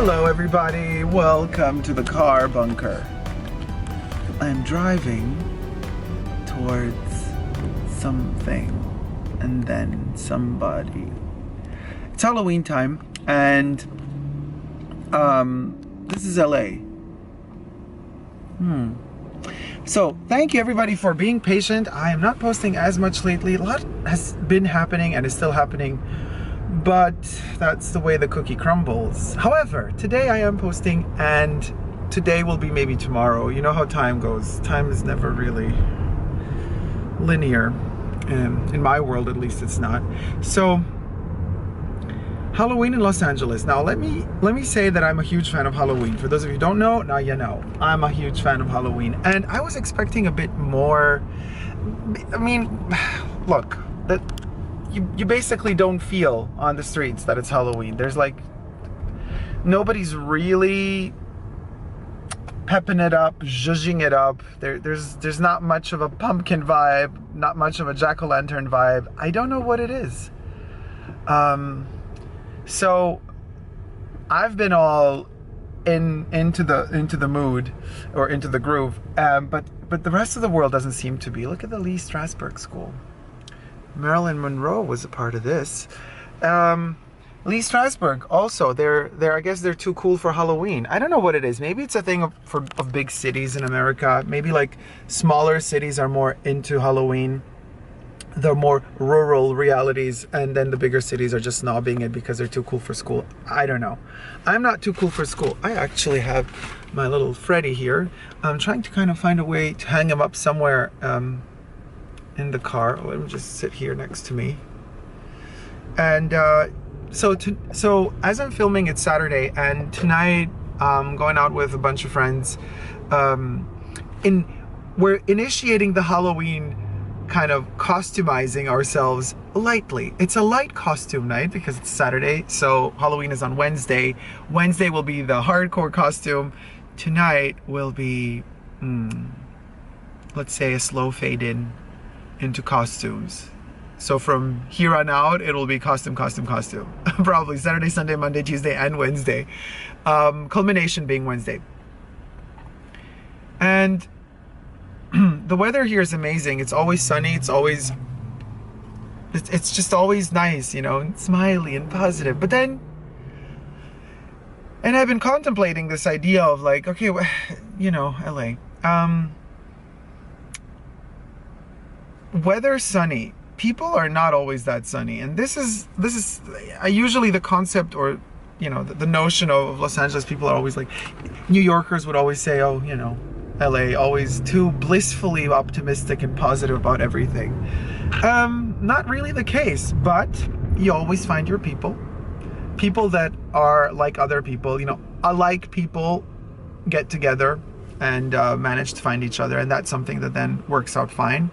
Hello everybody, welcome to the car bunker. I'm driving towards something and then somebody. It's Halloween time and this is LA. So thank you everybody for being patient. I am not posting as much lately. A lot has been happening and is still happening, but that's the way the cookie crumbles. However, today I am posting, and today will be maybe tomorrow. You know how time goes. Time is never really linear. In my world, at least, it's not. So, Halloween in Los Angeles. Now, let me say that I'm a huge fan of Halloween. For those of you who don't know, now you know. I'm a huge fan of Halloween, and I was expecting a bit more. I mean, look, that. You basically don't feel on the streets that it's Halloween. There's like, nobody's really pepping it up, zhuzhing it up. There's not much of a pumpkin vibe, not much of a jack-o'-lantern vibe. I don't know what it is. So I've been all into the mood or into the groove, but the rest of the world doesn't seem to be. Look at the Lee Strasberg School. Marilyn Monroe was a part of this. Lee Strasberg also, I guess they're too cool for Halloween. I don't know what it is. Maybe it's a thing of big cities in America. Maybe like smaller cities are more into Halloween. The more rural realities, and then the bigger cities are just snobbing it because they're too cool for school. I don't know. I'm not too cool for school. I actually have my little Freddy here. I'm trying to kind of find a way to hang him up somewhere in the car. Let him just sit here next to me. And so as I'm filming, it's Saturday, and tonight I'm going out with a bunch of friends. We're initiating the Halloween kind of costumizing ourselves lightly. It's a light costume night because it's Saturday, so Halloween is on Wednesday. Wednesday will be the hardcore costume. Tonight will be, let's say, a slow fade into costumes. So from here on out, it will be costume. Probably Saturday, Sunday, Monday, Tuesday, and Wednesday. Culmination being Wednesday. And the weather here is amazing. It's always sunny. It's just always nice, you know, and smiley and positive. But then, and I've been contemplating this idea of like, okay, you know, LA. Weather sunny, people are not always that sunny, and this is usually the concept, or you know, the notion of Los Angeles. People are always like, New Yorkers would always say, oh, you know, LA always too blissfully optimistic and positive about everything. Not really the case, but you always find your people that are like other people. You know, alike people get together and manage to find each other, and that's something that then works out fine.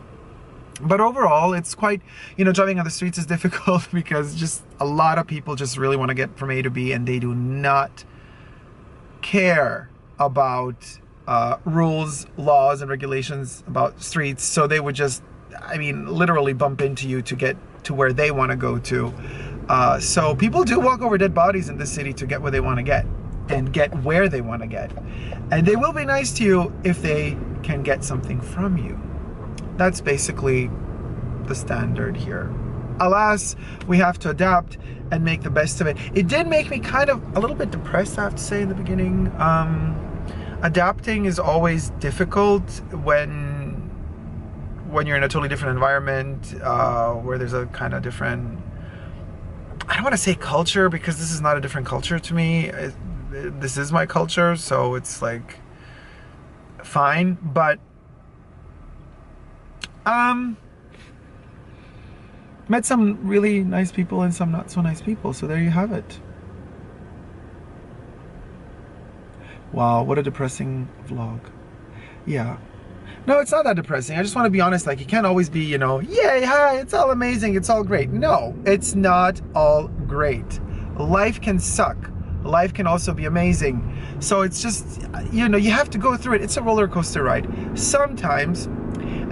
But overall, it's quite, you know, driving on the streets is difficult because just a lot of people just really want to get from A to B, and they do not care about rules, laws, and regulations about streets. So they would just, I mean, literally bump into you to get to where they want to go to. So people do walk over dead bodies in this city to get what they want to get and get where they want to get. And they will be nice to you if they can get something from you. That's basically the standard here. Alas, we have to adapt and make the best of it. It did make me kind of a little bit depressed, I have to say, in the beginning. Adapting is always difficult when you're in a totally different environment, where there's a kind of different, I don't want to say culture, because this is not a different culture to me. This is my culture, so it's like fine, but met some really nice people and some not so nice people, so there you have it. Wow, what a depressing vlog. Yeah. No, it's not that depressing. I just want to be honest, like, you can't always be, you know, yay, hi, it's all amazing, it's all great. No, it's not all great. Life can suck. Life can also be amazing. So it's just, you know, you have to go through it. It's a roller coaster ride. Sometimes,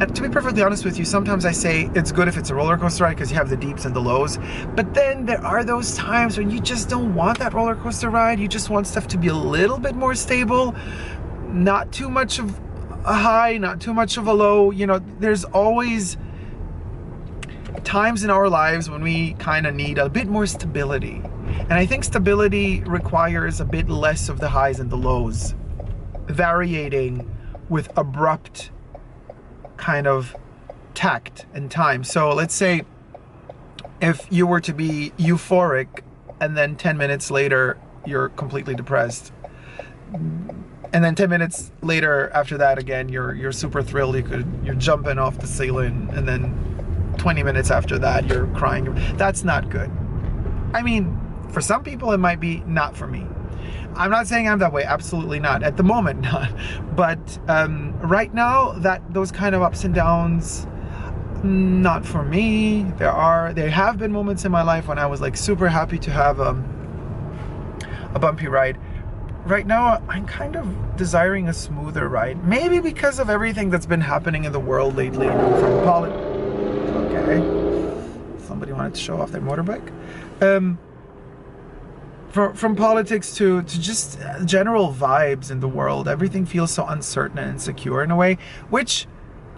And to be perfectly honest with you, sometimes I say it's good if it's a roller coaster ride because you have the deeps and the lows. But then there are those times when you just don't want that roller coaster ride. You just want stuff to be a little bit more stable, not too much of a high, not too much of a low. You know, there's always times in our lives when we kind of need a bit more stability. And I think stability requires a bit less of the highs and the lows, varying with abrupt kind of tact and time. So let's say if you were to be euphoric and then 10 minutes later you're completely depressed, and then 10 minutes later after that again you're super thrilled, you're jumping off the ceiling, and then 20 minutes after that you're crying. That's not good. I mean, for some people it might be, not for me. I'm not saying I'm that way, absolutely not. At the moment, not. But right now, those kind of ups and downs, not for me. There have been moments in my life when I was like super happy to have a bumpy ride. Right now, I'm kind of desiring a smoother ride. Maybe because of everything that's been happening in the world lately, you know, from Okay. Somebody wanted to show off their motorbike. From politics to just general vibes in the world, everything feels so uncertain and insecure in a way, which,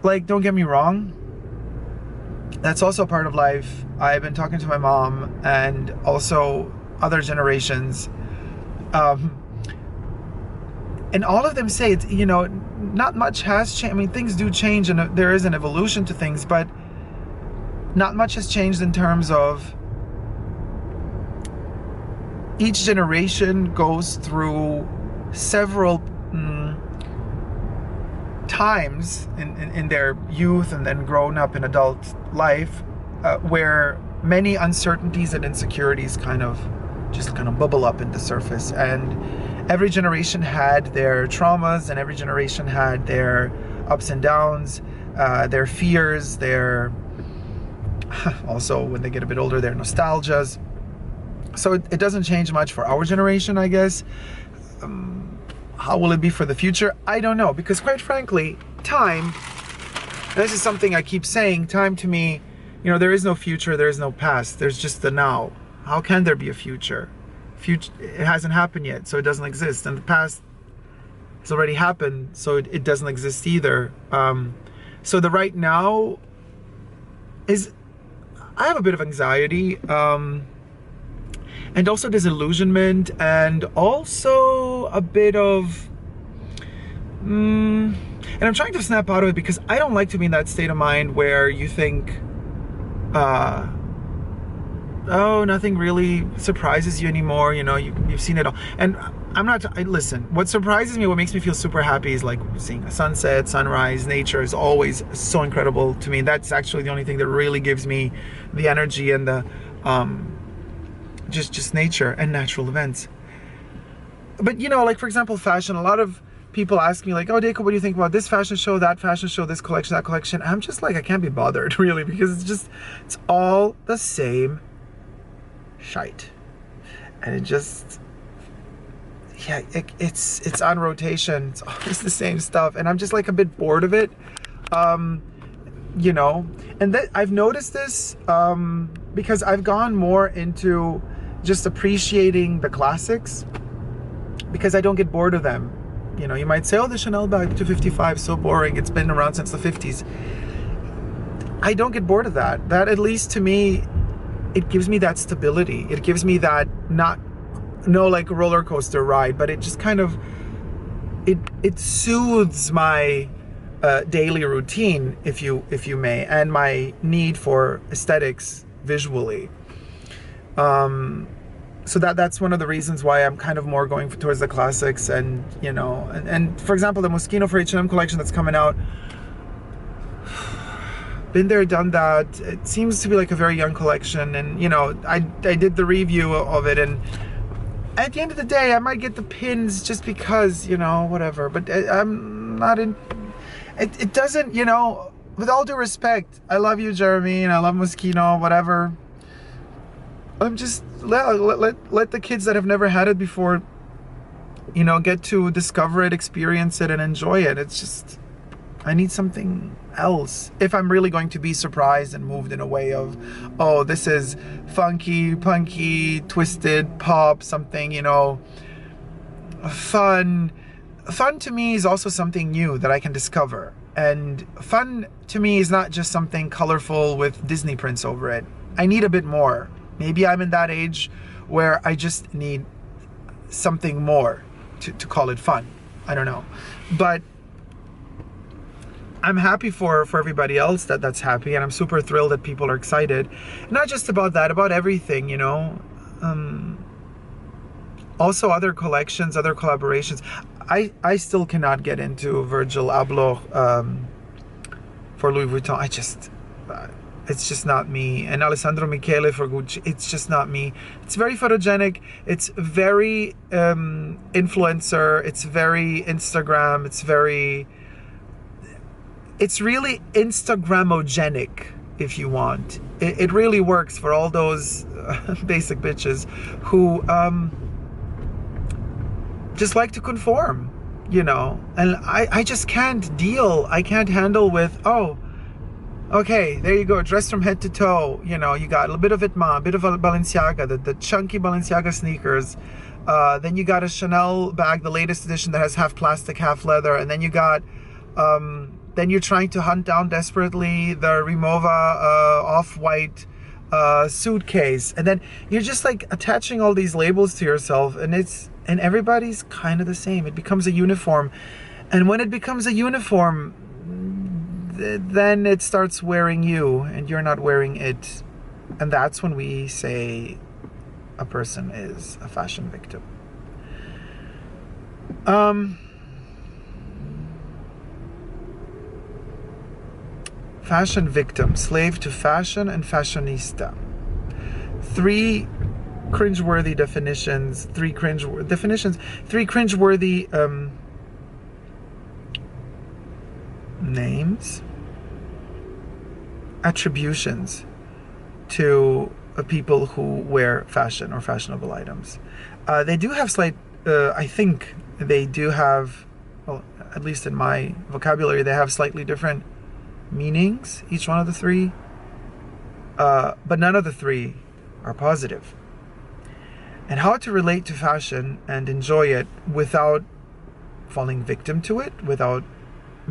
like, don't get me wrong, that's also part of life. I've been talking to my mom and also other generations, and all of them say it's, you know, not much has changed. I mean, things do change and there is an evolution to things, but not much has changed in terms of each generation goes through several times in their youth and then grown up in adult life where many uncertainties and insecurities kind of bubble up in the surface. And every generation had their traumas, and every generation had their ups and downs, their fears, their also, when they get a bit older, their nostalgias. So it doesn't change much for our generation, I guess. How will it be for the future? I don't know, because quite frankly, time, and this is something I keep saying, time to me, you know, there is no future, there is no past, there's just the now. How can there be a future? It hasn't happened yet, so it doesn't exist. And the past has already happened, so it doesn't exist either. So the right now is, I have a bit of anxiety, and also disillusionment, and also a bit of, and I'm trying to snap out of it because I don't like to be in that state of mind where you think, oh, nothing really surprises you anymore, you know, you've seen it all. And listen, what surprises me, what makes me feel super happy is like seeing a sunset, sunrise. Nature is always so incredible to me. That's actually the only thing that really gives me the energy and the, just nature and natural events. But you know, like for example, fashion, a lot of people ask me like, oh Dacob, what do you think about this fashion show, that fashion show, this collection, that collection? I'm just like, I can't be bothered really, because it's all the same shite. And it just, yeah, it's on rotation, it's always the same stuff, and I'm just like a bit bored of it, you know. And that I've noticed this because I've gone more into just appreciating the classics, because I don't get bored of them. You know, you might say, oh, the Chanel bag 255, so boring, it's been around since the 50s. I don't get bored of that. That, at least to me, it gives me that stability. It gives me that, no like a roller coaster ride, but it just kind of, it soothes my daily routine, if you may, and my need for aesthetics visually. So that's one of the reasons why I'm kind of more going towards the classics. And you know, and for example, the Moschino for H&M collection that's coming out, been there, done that. It seems to be like a very young collection, and you know, I did the review of it, and at the end of the day I might get the pins just because, you know, whatever, but I'm not in it doesn't, you know, with all due respect, I love you, Jeremy, and I love Moschino, whatever. I'm just let the kids that have never had it before, you know, get to discover it, experience it, and enjoy it. It's just, I need something else. If I'm really going to be surprised and moved in a way of, oh, this is funky, punky, twisted, pop, something, you know, fun. Fun to me is also something new that I can discover. And fun to me is not just something colorful with Disney prints over it. I need a bit more. Maybe I'm in that age where I just need something more to call it fun. I don't know. But I'm happy for everybody else that's happy, and I'm super thrilled that people are excited. Not just about that, about everything, you know. Also other collections, other collaborations. I still cannot get into Virgil Abloh for Louis Vuitton. It's just not me. And Alessandro Michele for Gucci, it's just not me. It's very photogenic. It's very influencer. It's very Instagram. It's really Instagramogenic, if you want. It really works for all those basic bitches who just like to conform, you know. And I just can't deal. I can't handle with, oh, okay, there you go, dressed from head to toe. You know, you got a bit of Vetements, a bit of Balenciaga, the chunky Balenciaga sneakers. Then you got a Chanel bag, the latest edition that has half plastic, half leather. And then you got, then you're trying to hunt down desperately the Rimowa off-white suitcase. And then you're just like attaching all these labels to yourself, and everybody's kind of the same. It becomes a uniform. And when it becomes a uniform, then it starts wearing you and you're not wearing it. And that's when we say a person is a fashion victim. Fashion victim, slave to fashion, and fashionista. Three cringeworthy definitions, three cringeworthy names, attributions to people who wear fashion or fashionable items. They do have slight, I think they do have, well, at least in my vocabulary, they have slightly different meanings, each one of the three, but none of the three are positive. And how to relate to fashion and enjoy it without falling victim to it, without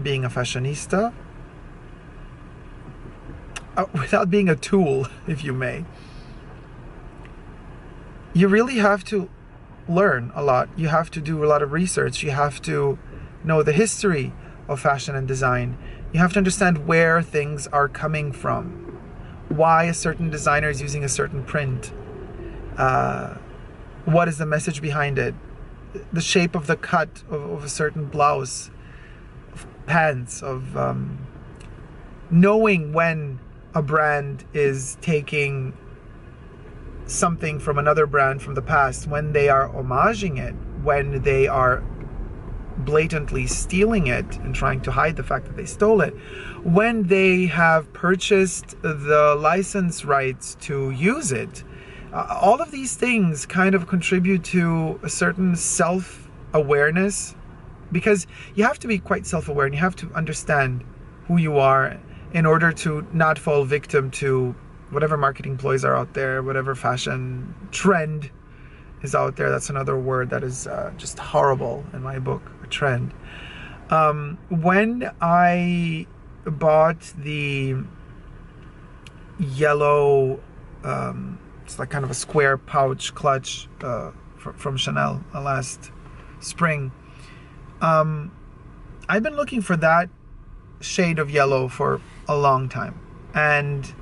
being a fashionista, without being a tool, if you may. You really have to learn a lot. You have to do a lot of research. You have to know the history of fashion and design. You have to understand where things are coming from, why a certain designer is using a certain print, what is the message behind it, the shape of the cut of a certain blouse, of pants, of knowing when a brand is taking something from another brand from the past, when they are homaging it, when they are blatantly stealing it and trying to hide the fact that they stole it, when they have purchased the license rights to use it. All of these things kind of contribute to a certain self-awareness, because you have to be quite self-aware and you have to understand who you are in order to not fall victim to whatever marketing ploys are out there, whatever fashion trend is out there. That's another word that is just horrible in my book, a trend. When I bought the yellow, it's like kind of a square pouch clutch from Chanel last spring, I've been looking for that shade of yellow for a long time. And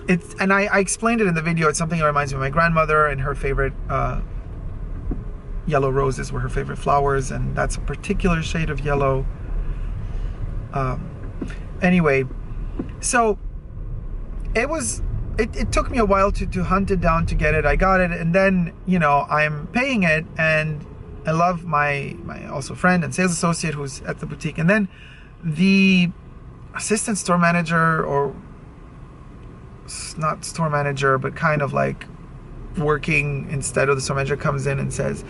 I explained it in the video. It's something that reminds me of my grandmother, and her favorite yellow roses were her favorite flowers, and that's a particular shade of yellow. Anyway, so it took me a while to hunt it down to get it. I got it, and then, you know, I'm paying it, and I love my also friend and sales associate who's at the boutique, and then the assistant store manager, or not store manager, but kind of like working instead of the store manager comes in and says,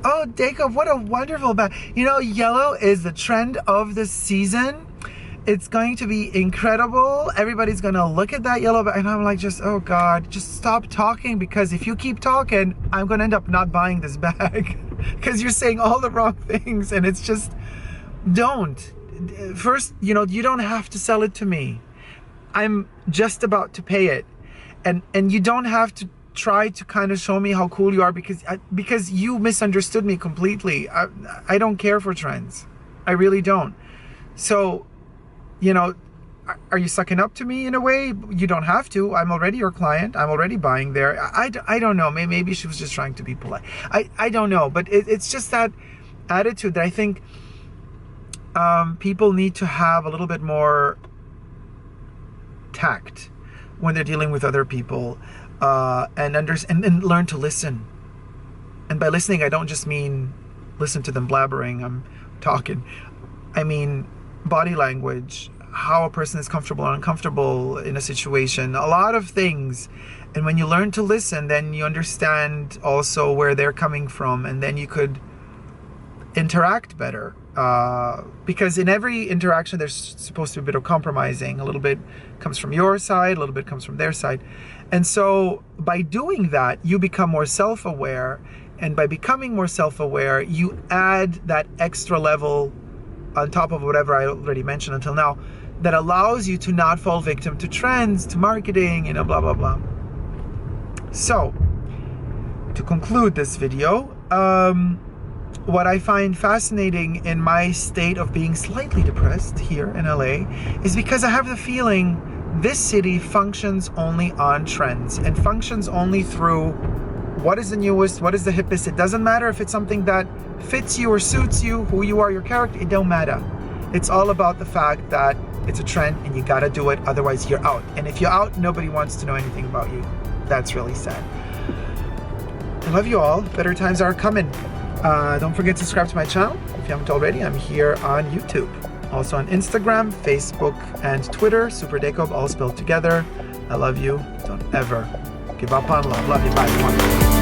"Oh, Dacob, what a wonderful bag. You know, yellow is the trend of this season. It's going to be incredible. Everybody's going to look at that yellow bag." And I'm like, just, oh God, just stop talking, because if you keep talking, I'm going to end up not buying this bag because you're saying all the wrong things. And it's just, don't. First, you know, you don't have to sell it to me. I'm just about to pay it. And you don't have to try to kind of show me how cool you are, because you misunderstood me completely. I don't care for trends. I really don't. So, you know, are you sucking up to me in a way? You don't have to. I'm already your client. I'm already buying there. I don't know. Maybe she was just trying to be polite. I don't know. But it's just that attitude that I think people need to have a little bit more tact when they're dealing with other people, and learn to listen. And by listening, I don't just mean listen to them blabbering, I'm talking. I mean body language, how a person is comfortable or uncomfortable in a situation, a lot of things. And when you learn to listen, then you understand also where they're coming from, and then you could interact better. Because in every interaction, there's supposed to be a bit of compromising. A little bit comes from your side, a little bit comes from their side. And so by doing that, you become more self-aware. And by becoming more self-aware, you add that extra level on top of whatever I already mentioned until now, that allows you to not fall victim to trends, to marketing, you know, blah, blah, blah. So, to conclude this video, what I find fascinating in my state of being slightly depressed here in LA is because I have the feeling this city functions only on trends, and functions only through what is the newest, what is the hippest. It doesn't matter if it's something that fits you or suits you, who you are, your character, it don't matter. It's all about the fact that it's a trend and you gotta do it, otherwise you're out. And if you're out, nobody wants to know anything about you. That's really sad. I love you all. Better times are coming. Don't forget to subscribe to my channel if you haven't already. I'm here on YouTube. Also on Instagram, Facebook, and Twitter, Super Dacob, all spelled together. I love you. Don't ever give up on love. Love you. Bye.